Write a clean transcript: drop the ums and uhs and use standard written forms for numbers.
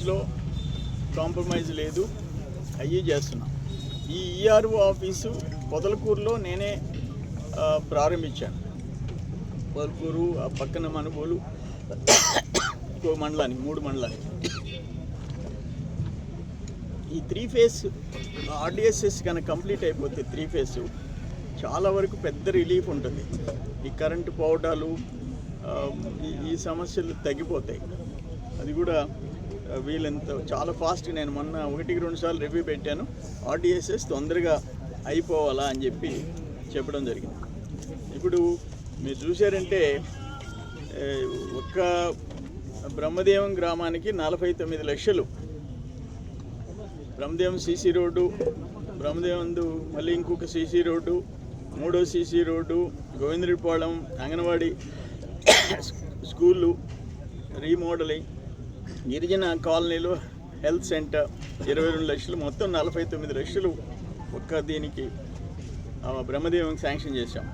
లో కాంప్రమైజ్ లేదు, అయ్యి చేస్తున్నాం. ఈ ఈఆర్ఓ ఆఫీసు పొదలకూరులో నేనే ప్రారంభించాను. పొదలకూరు, ఆ పక్కన మనుగోలు, ఇంకో మండలానికి, 3 మండలానికి. ఈ 3 ఫేజ్ ఆర్డిఎస్ఎస్ కనుక కంప్లీట్ అయిపోతే 3 ఫేజ్ చాలా వరకు పెద్ద రిలీఫ్ ఉంటుంది. ఈ కరెంటు పోవటాలు, ఈ సమస్యలు తగ్గిపోతాయి. అది కూడా వీళ్ళంత చాలా ఫాస్ట్గా, నేను మొన్న 1-2 సార్లు రివ్యూ పెట్టాను. ఆర్డిఎస్ఎస్ తొందరగా అయిపోవాలా అని చెప్పడం జరిగింది. ఇప్పుడు మీరు చూశారంటే ఒక్క బ్రహ్మదేవం గ్రామానికి 49 లక్షలు, బ్రహ్మదేవం సీసీ రోడ్డు, బ్రహ్మదేవందు మళ్ళీ ఇంకొక సీసీ రోడ్డు, 3వ సీసీ రోడ్డు, గోవిందరెడ్డిపాళెం అంగన్వాడీ స్కూళ్ళు రీమోడలింగ్, గిరిజన కాలనీలో హెల్త్ సెంటర్ 22 లక్షలు, మొత్తం 49 లక్షలు ఒక్క దీనికి బ్రహ్మదేవం శాంక్షన్ చేశాం.